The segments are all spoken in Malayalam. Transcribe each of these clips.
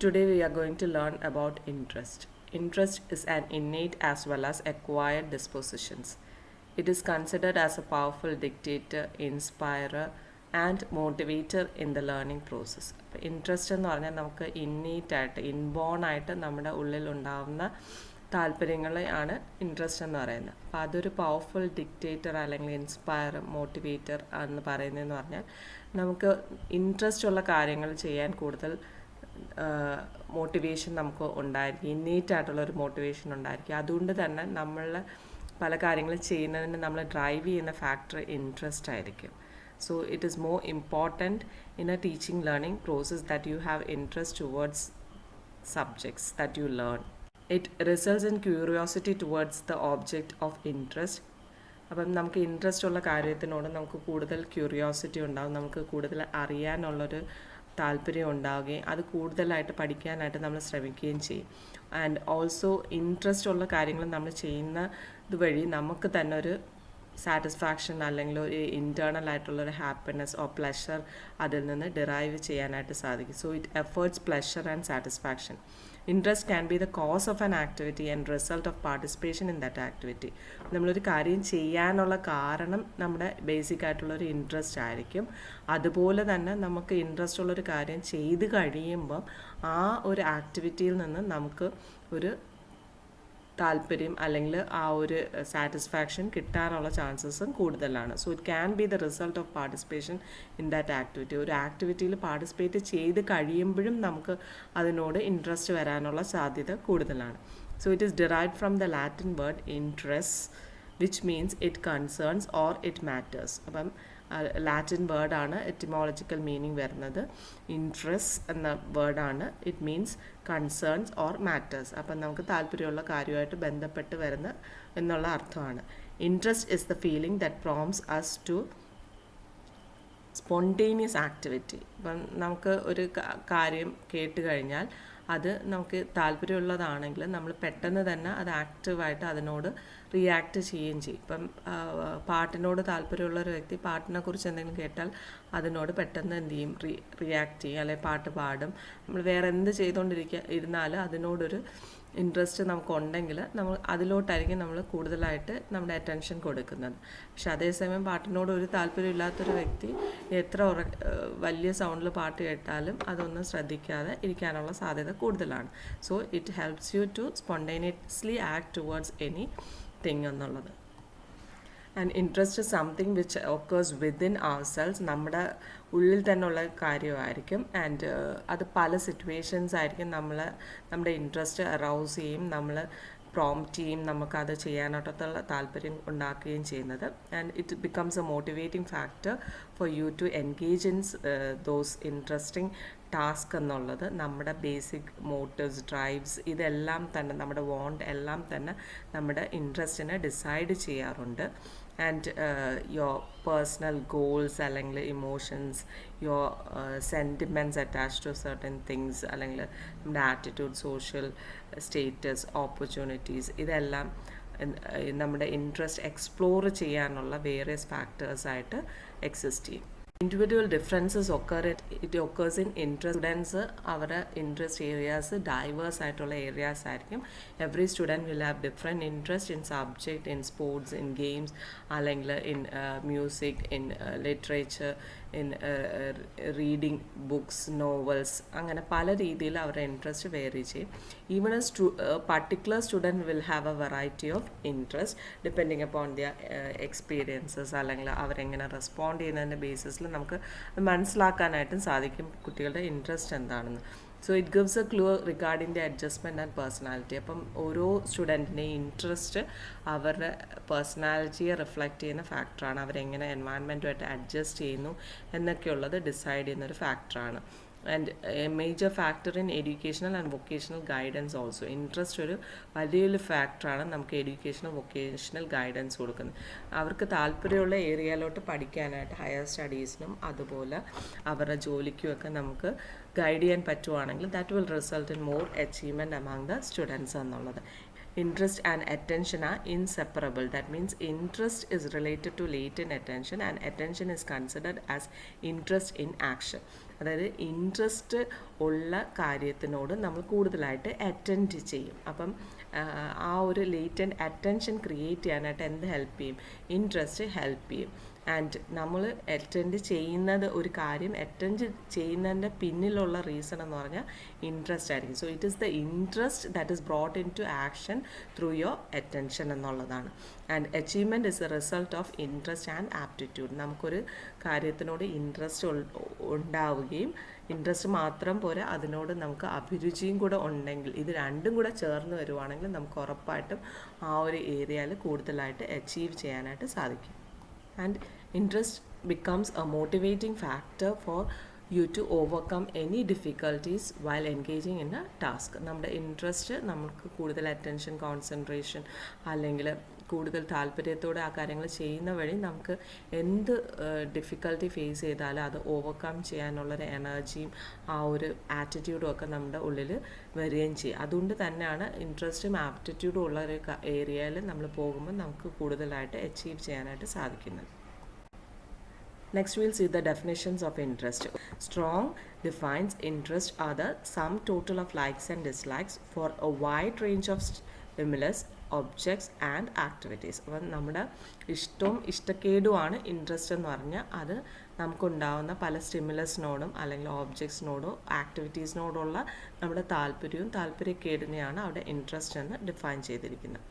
Today we are going to learn about interest. Interest is an innate as well as acquired dispositions. It is considered as a powerful dictator, inspirer and motivator in the learning process. Interest എന്ന് പറഞ്ഞാൽ നമുക്ക് ഇന്നേറ്റായിട്ട് ഇൻബോൺ നമ്മുടെ ഉള്ളിലുണ്ടാവുന്ന താല്പര്യങ്ങളെ ആണ് ഇൻട്രസ്റ്റ് എന്ന് പറയുന്നത്. അപ്പോൾ അതൊരു പവർഫുൾ ഡിക്റ്റേറ്റർ അല്ലെങ്കിൽ ഇൻസ്പയർ മോട്ടിവേറ്റർ എന്ന് പറയുന്നതെന്ന് പറഞ്ഞാൽ നമുക്ക് ഇൻട്രസ്റ്റ് ഉള്ള കാര്യങ്ങൾ ചെയ്യാൻ കൂടുതൽ മോട്ടിവേഷൻ നമുക്ക് ഉണ്ടായിരിക്കും, ഇന്നേറ്റായിട്ടുള്ളൊരു മോട്ടിവേഷൻ ഉണ്ടായിരിക്കും. അതുകൊണ്ട് തന്നെ നമ്മൾ പല കാര്യങ്ങളും ചെയ്യുന്നതിന് നമ്മൾ ഡ്രൈവ് ചെയ്യുന്ന ഫാക്ടർ ഇൻട്രസ്റ്റ് ആയിരിക്കും. So it is more important in a teaching learning process that you have interest towards subjects that you learn. It results in curiosity towards the object of interest. അപ്പം നമുക്ക് ഇൻട്രസ്റ്റ് ഉള്ള കാര്യത്തിനോട് നമുക്ക് കൂടുതൽ ക്യൂരിയോസിറ്റി ഉണ്ടാകും, നമുക്ക് കൂടുതൽ അറിയാനുള്ളൊരു താല്പര്യം ഉണ്ടാവുകയും അത് കൂടുതലായിട്ട് പഠിക്കാനായിട്ട് നമ്മൾ ശ്രമിക്കുകയും ചെയ്യും. ആൻഡ് ഓൾസോ ഇൻട്രസ്റ്റ് ഉള്ള കാര്യങ്ങൾ നമ്മൾ ചെയ്യുന്നത് വഴി നമുക്ക് തന്നെ ഒരു സാറ്റിസ്ഫാക്ഷൻ അല്ലെങ്കിൽ ഒരു ഇൻറ്റേർണൽ ആയിട്ടുള്ളൊരു ഹാപ്പിനെസ് ഓർ പ്ലഷർ അതിൽ നിന്ന് ഡിറൈവ് ചെയ്യാനായിട്ട് സാധിക്കും. So it efforts pleasure and satisfaction. Interest can be the cause of an activity and result of participation in that activity. നമ്മളൊരു കാര്യം ചെയ്യാനുള്ള കാരണം നമ്മുടെ ബേസിക് ആയിട്ടുള്ളൊരു ഇൻട്രസ്റ്റ് ആയിരിക്കും. അതുപോലെ തന്നെ നമുക്ക് ഇൻട്രസ്റ്റ് ഉള്ളൊരു കാര്യം ചെയ്ത് കഴിയുമ്പം ആ ഒരു ആക്ടിവിറ്റിയിൽ നിന്ന് നമുക്ക് ഒരു താല്പര്യം അല്ലെങ്കിൽ ആ ഒരു സാറ്റിസ്ഫാക്ഷൻ കിട്ടാനുള്ള ചാൻസസും കൂടുതലാണ്. So it can be the result of participation in that activity. ഒരു ആക്ടിവിറ്റിയിൽ പാർട്ടിസിപ്പേറ്റ് ചെയ്ത് കഴിയുമ്പോഴും നമുക്ക് അതിനോട് ഇൻട്രസ്റ്റ് വരാനുള്ള സാധ്യത കൂടുതലാണ്. So it is derived from the Latin word interest which means it concerns or it matters. അപ്പം ലാറ്റിൻ വേർഡാണ് എറ്റിമോളജിക്കൽ മീനിങ് വരുന്നത്. ഇൻട്രസ്റ്റ് എന്ന വേർഡാണ്, it means concerns or matters. അപ്പം നമുക്ക് താല്പര്യമുള്ള കാര്യമായിട്ട് ബന്ധപ്പെട്ട് വരുന്ന എന്നുള്ള അർത്ഥമാണ്. Interest is the feeling that prompts us to spontaneous activity. ഇപ്പം നമുക്ക് ഒരു കാര്യം കേട്ട് കഴിഞ്ഞാൽ അത് നമുക്ക് താല്പര്യമുള്ളതാണെങ്കിൽ നമ്മൾ പെട്ടെന്ന് തന്നെ അത് ആക്റ്റീവായിട്ട് അതിനോട് റിയാക്ട് ചെയ്യുകയും ചെയ്യും. ഇപ്പം പാട്ടിനോട് താല്പര്യമുള്ള ഒരു വ്യക്തി പാട്ടിനെക്കുറിച്ച് എന്തെങ്കിലും കേട്ടാൽ അതിനോട് പെട്ടെന്ന് എന്ത് ചെയ്യും, റിയാക്ട് ചെയ്യും, അല്ലെങ്കിൽ പാട്ട് പാടും. നമ്മൾ വേറെ എന്ത് ഇരുന്നാലും അതിനോടൊരു ഇൻട്രസ്റ്റ് നമുക്കുണ്ടെങ്കിൽ നമ്മൾ അതിലോട്ടായിരിക്കും നമ്മൾ കൂടുതലായിട്ട് നമ്മുടെ അറ്റൻഷൻ കൊടുക്കുന്നത്. പക്ഷെ അതേസമയം പാട്ടിനോട് ഒരു താല്പര്യം ഇല്ലാത്തൊരു വ്യക്തി എത്ര വലിയ സൗണ്ടിൽ പാട്ട് കേട്ടാലും അതൊന്നും ശ്രദ്ധിക്കാതെ ഇരിക്കാനുള്ള സാധ്യത കൂടുതലാണ്. So it helps you to spontaneously act towards any thing എന്നുള്ളത്. And interest something which occurs within our selves, നമ്മുടെ ഉള്ളിൽ തന്നെയുള്ള കാര്യമായിരിക്കും. ആൻഡ് അത് പല സിറ്റുവേഷൻസ് ആയിരിക്കും നമ്മുടെ ഇൻട്രസ്റ്റ് അറൗസ് ചെയ്യും, നമ്മൾ പ്രോംപ്റ്റ് ചെയ്യും, നമുക്കത് ചെയ്യാനായിട്ടുള്ള താല്പര്യം ഉണ്ടാക്കുകയും ചെയ്യുന്നത്. And it becomes a motivating factor for you to engage in those interesting task എന്നുള്ളത്. നമ്മുടെ ബേസിക് മോട്ടീവ്സ്, ഡ്രൈവ്സ് ഇതെല്ലാം തന്നെ നമ്മുടെ വോണ്ട് എല്ലാം തന്നെ നമ്മുടെ ഇൻട്രസ്റ്റിനെ ഡിസൈഡ് ചെയ്യാറുണ്ട്. ആൻഡ് യുവർ പേഴ്സണൽ ഗോൾസ് അല്ലെങ്കിൽ emotions, your sentiments attach to certain things, അല്ലെങ്കിൽ നമ്മുടെ ആറ്റിറ്റ്യൂഡ്, സോഷ്യൽ സ്റ്റേറ്റസ്, ഓപ്പർച്യൂണിറ്റീസ് ഇതെല്ലാം നമ്മുടെ ഇൻട്രസ്റ്റ് എക്സ്പ്ലോർ ചെയ്യാനുള്ള വേരിയസ് ഫാക്ടേഴ്സായിട്ട് എക്സിസ്റ്റ് ചെയ്യും. Individual differences it occurs in interest. Students അവരുടെ ഇൻട്രസ്റ്റ് ഏരിയാസ് ഡൈവേഴ്സ് ആയിട്ടുള്ള ഏരിയാസ് ആയിരിക്കും. Every student will have different interest in subject, in sports, in games, അല്ലെങ്കിൽ in music, in literature, in reading books, novels, അങ്ങനെ പല രീതിയിൽ അവരുടെ ഇൻട്രസ്റ്റ് വേരി ചെയ്യും. Even particular student will have a variety of interest depending upon their experiences, അല്ലെങ്കിൽ അവരെങ്ങനെ റെസ്പോണ്ട് ചെയ്യുന്നതിൻ്റെ ബേസിസിൽ നമുക്ക് മനസ്സിലാക്കാനായിട്ടും സാധിക്കും കുട്ടികളുടെ ഇൻട്രസ്റ്റ് എന്താണെന്ന്. So it gives A clue regarding the adjustment and personality. അപ്പം ഓരോ സ്റ്റുഡൻറ്റിൻ്റെയും ഇൻട്രസ്റ്റ് അവരുടെ പേഴ്സണാലിറ്റിയെ റിഫ്ലക്റ്റ് ചെയ്യുന്ന ഫാക്ടറാണ്. അവരെങ്ങനെ എൻവയൺമെൻറ്റുമായിട്ട് അഡ്ജസ്റ്റ് ചെയ്യുന്നു എന്നൊക്കെയുള്ളത് ഡിസൈഡ് ചെയ്യുന്നൊരു ഫാക്ടറാണ്. And a major factor in educational and vocational guidance also. Interest ഒരു വലിയൊരു ഫാക്ടറാണ് നമുക്ക് എഡ്യൂക്കേഷണൽ വൊക്കേഷണൽ ഗൈഡൻസ് കൊടുക്കുന്നത്. അവർക്ക് താല്പര്യമുള്ള ഏരിയയിലോട്ട് പഠിക്കാനായിട്ട് ഹയർ സ്റ്റഡീസിനും അതുപോലെ അവരുടെ ജോലിക്കുമൊക്കെ നമുക്ക് ഗൈഡ് ചെയ്യാൻ പറ്റുവാണെങ്കിൽ that will result in more achievement among the students എന്നുള്ളത്. interest and attention are inseparable. That means interest is related to latent attention and attention is considered as interest in action. അതായത് ഇൻട്രസ്റ്റ് ഉള്ള കാര്യത്തിനോട് നമ്മൾ കൂടുതലായിട്ട് അറ്റൻഡ് ചെയ്യും. അപ്പം ആ ഒരു ലേറ്റൻറ്റ് അറ്റൻഷൻ ക്രിയേറ്റ് ചെയ്യാനായിട്ട് എന്ത് ഹെൽപ്പ് ചെയ്യും? ഇൻട്രസ്റ്റ് ഹെൽപ്പ് ചെയ്യും. ആൻഡ് നമ്മൾ അറ്റൻഡ് ചെയ്യുന്നത് ഒരു കാര്യം അറ്റൻഡ് ചെയ്യുന്നതിൻ്റെ പിന്നിലുള്ള റീസൺ എന്ന് പറഞ്ഞാൽ ഇൻട്രസ്റ്റ് ആയിരിക്കും. So it is the interest that is brought in to action through your attention എന്നുള്ളതാണ്. And achievement is a result of interest and aptitude. നമുക്കൊരു കാര്യത്തിനോട് ഇൻട്രസ്റ്റ് ഉണ്ടാവുകയും ഇൻട്രസ്റ്റ് മാത്രം പോരാ, അതിനോട് നമുക്ക് അഭിരുചിയും കൂടെ ഉണ്ടെങ്കിൽ, ഇത് രണ്ടും കൂടെ ചേർന്ന് വരുവാണെങ്കിൽ നമുക്ക് ഉറപ്പായിട്ടും ആ ഒരു ഏരിയയിൽ കൂടുതലായിട്ട് അച്ചീവ് ചെയ്യാനായിട്ട് സാധിക്കും. And interest becomes a motivating factor for you to overcome any difficulties while engaging in a task. നമ്മുടെ ഇൻട്രസ്റ്റ് നമുക്ക് കൂടുതൽ അറ്റൻഷൻ, കോൺസെൻട്രേഷൻ അല്ലെങ്കിൽ കൂടുതൽ താല്പര്യത്തോടെ ആ കാര്യങ്ങൾ ചെയ്യുന്ന വഴി നമുക്ക് എന്ത് ഡിഫിക്കൽട്ടി ഫേസ് ചെയ്താലും അത് ഓവർകം ചെയ്യാനുള്ളൊരു എനർജിയും ആ ഒരു ആറ്റിറ്റ്യൂഡും ഒക്കെ നമ്മുടെ ഉള്ളിൽ വരികയും ചെയ്യും. അതുകൊണ്ട് തന്നെയാണ് ഇൻട്രസ്റ്റും ആപ്റ്റിറ്റ്യൂഡും ഉള്ള ഒരു ഏരിയയിൽ നമ്മൾ പോകുമ്പോൾ നമുക്ക് കൂടുതലായിട്ട് അച്ചീവ് ചെയ്യാനായിട്ട് സാധിക്കുന്നത്. Next we'll see the definitions of interest. Strong defines interest are the sum total of likes and dislikes for a wide range of stimulus, objects and activities. അപ്പം നമ്മുടെ ഇഷ്ടവും ഇഷ്ടക്കേടുമാണ് ഇൻട്രസ്റ്റ് എന്ന് പറഞ്ഞാൽ അത് നമുക്കുണ്ടാവുന്ന പല സ്റ്റിമുലസിനോടും അല്ലെങ്കിൽ ഓബ്ജക്ട്സിനോടോ ആക്ടിവിറ്റീസിനോടുള്ള നമ്മുടെ താല്പര്യവും താല്പര്യക്കേടിനെയാണ് അവിടെ ഇൻട്രസ്റ്റ് എന്ന് ഡിഫൈൻ ചെയ്തിരിക്കുന്നത്.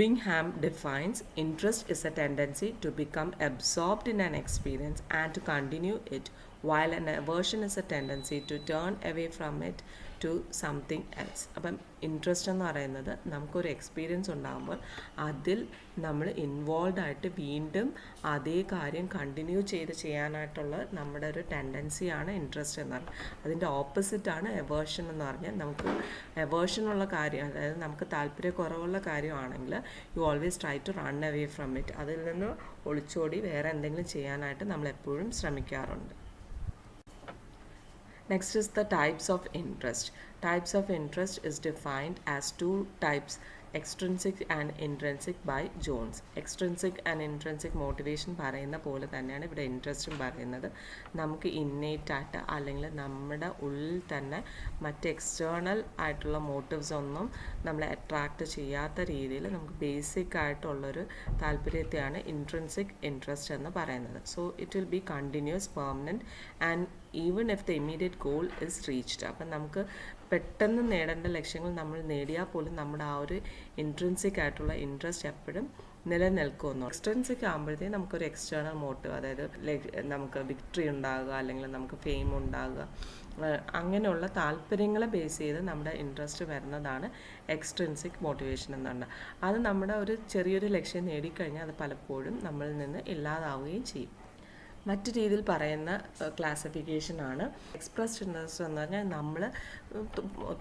Bingham defines interest is a tendency to become absorbed in an experience and to continue it, while an aversion is a tendency to turn away from it to something else. അപ്പം ഇൻട്രസ്റ്റ് എന്ന് പറയുന്നത് നമുക്കൊരു എക്സ്പീരിയൻസ് ഉണ്ടാകുമ്പോൾ അതിൽ നമ്മൾ ഇൻവോൾവ് ആയിട്ട് വീണ്ടും അതേ കാര്യം കണ്ടിന്യൂ ചെയ്യാനായിട്ടുള്ള നമ്മുടെ ഒരു ടെൻഡൻസിയാണ് ഇൻട്രസ്റ്റ് എന്ന് പറഞ്ഞാൽ. അതിൻ്റെ ഓപ്പോസിറ്റാണ് എവേർഷൻ എന്ന് പറഞ്ഞാൽ നമുക്ക് എവേർഷനുള്ള കാര്യം, അതായത് നമുക്ക് താല്പര്യക്കുറവുള്ള കാര്യമാണെങ്കിൽ you always try to run away from it. അതിൽ നിന്ന് ഒളിച്ചോടി വേറെ എന്തെങ്കിലും ചെയ്യാനായിട്ട് നമ്മൾ എപ്പോഴും ശ്രമിക്കാറുണ്ട്. Next is the types of interest. Types of interest is defined as two types, extrinsic and intrinsic by Jones. Extrinsic and intrinsic motivation പറയുന്ന പോലെ തന്നെയാണ് ഇവിടെ ഇൻട്രസ്റ്റും പറയുന്നത്. നമുക്ക് ഇന്നേറ്റ് ആയിട്ട് അല്ലെങ്കിൽ നമ്മുടെ ഉള്ളിൽ തന്നെ മറ്റ് എക്സ്റ്റേണൽ ആയിട്ടുള്ള മോട്ടീവ്സ് ഒന്നും നമ്മളെ അട്രാക്റ്റ് ചെയ്യാത്ത രീതിയിൽ നമുക്ക് ബേസിക് ആയിട്ടുള്ളൊരു താല്പര്യത്തെയാണ് ഇൻട്രിൻസിക് ഇൻട്രസ്റ്റ് എന്ന് പറയുന്നത്. So it will be continuous, permanent and even if the immediate goal is reached. അപ്പം നമുക്ക് പെട്ടെന്ന് നേടേണ്ട ലക്ഷ്യങ്ങൾ നമ്മൾ നേടിയാൽ പോലും നമ്മുടെ ആ ഒരു ഇൻട്രിൻസിക് ആയിട്ടുള്ള ഇൻട്രസ്റ്റ് എപ്പോഴും നിലനിൽക്കുമെന്നു. എക്സ്ട്രിൻസിക് ആകുമ്പോഴത്തേക്കും നമുക്കൊരു എക്സ്റ്റേണൽ മോട്ടീവ്, അതായത് നമുക്ക് വിക്ടറി ഉണ്ടാകുക അല്ലെങ്കിൽ നമുക്ക് ഫെയിം ഉണ്ടാകുക, അങ്ങനെയുള്ള താല്പര്യങ്ങളെ ബേസ് ചെയ്ത് നമ്മുടെ ഇൻട്രസ്റ്റ് വരുന്നതാണ് എക്സ്ട്രിൻസിക് മോട്ടിവേഷൻ എന്ന് പറഞ്ഞാൽ. അത് നമ്മുടെ ഒരു ചെറിയൊരു ലക്ഷ്യം നേടിക്കഴിഞ്ഞാൽ അത് പലപ്പോഴും നമ്മളിൽ നിന്ന് ഇല്ലാതാവുകയും ചെയ്യും. മറ്റു രീതിയിൽ പറയുന്ന ക്ലാസിഫിക്കേഷനാണ് എക്സ്പ്രസ്ഡ് ഇൻട്രസ്റ്റ് എന്ന് പറഞ്ഞാൽ നമ്മൾ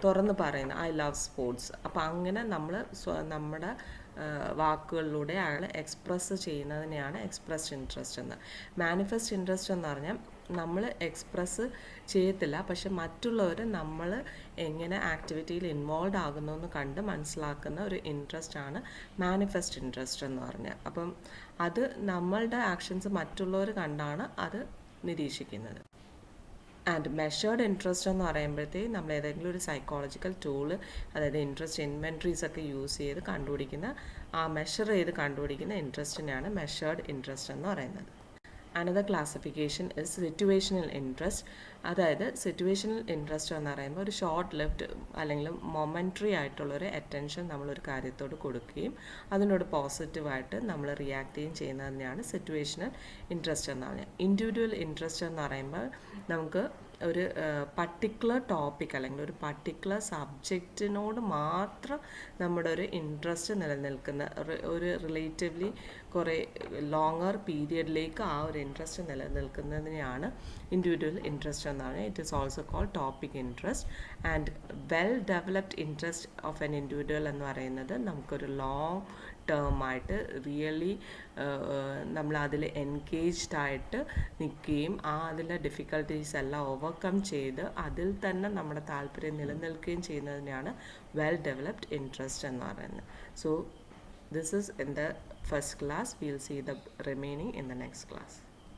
തുറന്ന് പറയുന്ന ഐ ലവ് സ്പോർട്സ്. അപ്പോൾ അങ്ങനെ നമ്മൾ നമ്മുടെ വാക്കുകളിലൂടെ അയാൾ എക്സ്പ്രസ് ചെയ്യുന്നതിനെയാണ് എക്സ്പ്രസ്ഡ് ഇൻട്രസ്റ്റ് എന്ന്. മാനിഫെസ്റ്റ് ഇൻട്രസ്റ്റ് എന്ന് പറഞ്ഞാൽ നമ്മൾ എക്സ്പ്രസ് ചെയ്യത്തില്ല, പക്ഷെ മറ്റുള്ളവർ നമ്മൾ എങ്ങനെ ആക്ടിവിറ്റിയിൽ ഇൻവോൾവ് ആകുന്നു എന്ന് കണ്ട് മനസ്സിലാക്കുന്ന ഒരു ഇൻട്രസ്റ്റ് ആണ് മാനിഫെസ്റ്റ് ഇൻട്രസ്റ്റ് എന്ന് പറഞ്ഞാൽ. അപ്പം അത് നമ്മളുടെ ആക്ഷൻസ് മറ്റുള്ളവർ കണ്ടാണ് അത് നിരീക്ഷിക്കുന്നത്. ആൻഡ് മെഷേർഡ് ഇൻട്രസ്റ്റ് എന്ന് പറയുമ്പോഴത്തേക്ക് നമ്മൾ ഏതെങ്കിലും ഒരു സൈക്കോളജിക്കൽ ടൂള്, അതായത് ഇൻട്രസ്റ്റ് ഇൻവെൻട്രീസ് ഒക്കെ യൂസ് ചെയ്ത് കണ്ടുപിടിക്കുന്ന മെഷർ ചെയ്ത് കണ്ടുപിടിക്കുന്ന ഇൻട്രസ്റ്റിനെയാണ് മെഷേർഡ് ഇൻട്രസ്റ്റ് എന്ന് പറയുന്നത്. Another classification is situational interest. അതായത് സിറ്റുവേഷണൽ ഇൻട്രസ്റ്റ് എന്ന് പറയുമ്പോൾ ഒരു ഷോർട്ട് ലിവ്ഡ് അല്ലെങ്കിൽ മൊമെൻ്ററി ആയിട്ടുള്ളൊരു അറ്റൻഷൻ നമ്മളൊരു കാര്യത്തോട് കൊടുക്കുകയും അതിനോട് പോസിറ്റീവായിട്ട് നമ്മൾ റിയാക്ട് ചെയ്യുകയും ചെയ്യുന്നതിനെയാണ് സിറ്റുവേഷണൽ ഇൻട്രസ്റ്റ് എന്ന് പറഞ്ഞാൽ. ഇൻഡിവിജ്വൽ ഇൻട്രസ്റ്റ് എന്ന് പറയുമ്പോൾ നമുക്ക് ഒരു പർട്ടിക്കുലർ ടോപ്പിക് അല്ലെങ്കിൽ ഒരു പർട്ടിക്കുലർ സബ്ജക്റ്റിനോട് മാത്രം നമ്മുടെ ഒരു ഇൻട്രസ്റ്റ് നിലനിൽക്കുന്ന ഒരു റിലേറ്റീവ്ലി കുറേ ലോങ്ങർ പീരിയഡിലേക്ക് ആ ഒരു ഇൻട്രസ്റ്റ് നിലനിൽക്കുന്നതിനെയാണ് ഇൻഡിവിജ്വൽ ഇൻട്രസ്റ്റ് എന്നാണ്. It is also called topic interest. And well developed interest of an individual എന്ന് പറയുന്നത് നമുക്കൊരു ലോങ് ടേമായിട്ട് റിയലി നമ്മൾ അതിൽ എൻഗേജ്ഡ് ആയിട്ട് നിൽക്കുകയും അതിലെ ഡിഫിക്കൽട്ടീസ് എല്ലാം ഓവർകം ചെയ്ത് അതിൽ തന്നെ നമ്മുടെ താല്പര്യം നിലനിൽക്കുകയും ചെയ്യുന്നതിനെയാണ് വെൽ ഡെവലപ്ഡ് ഇൻട്രസ്റ്റ് എന്ന് പറയുന്നത്. So this is in the first class. We'll see the remaining in the next class.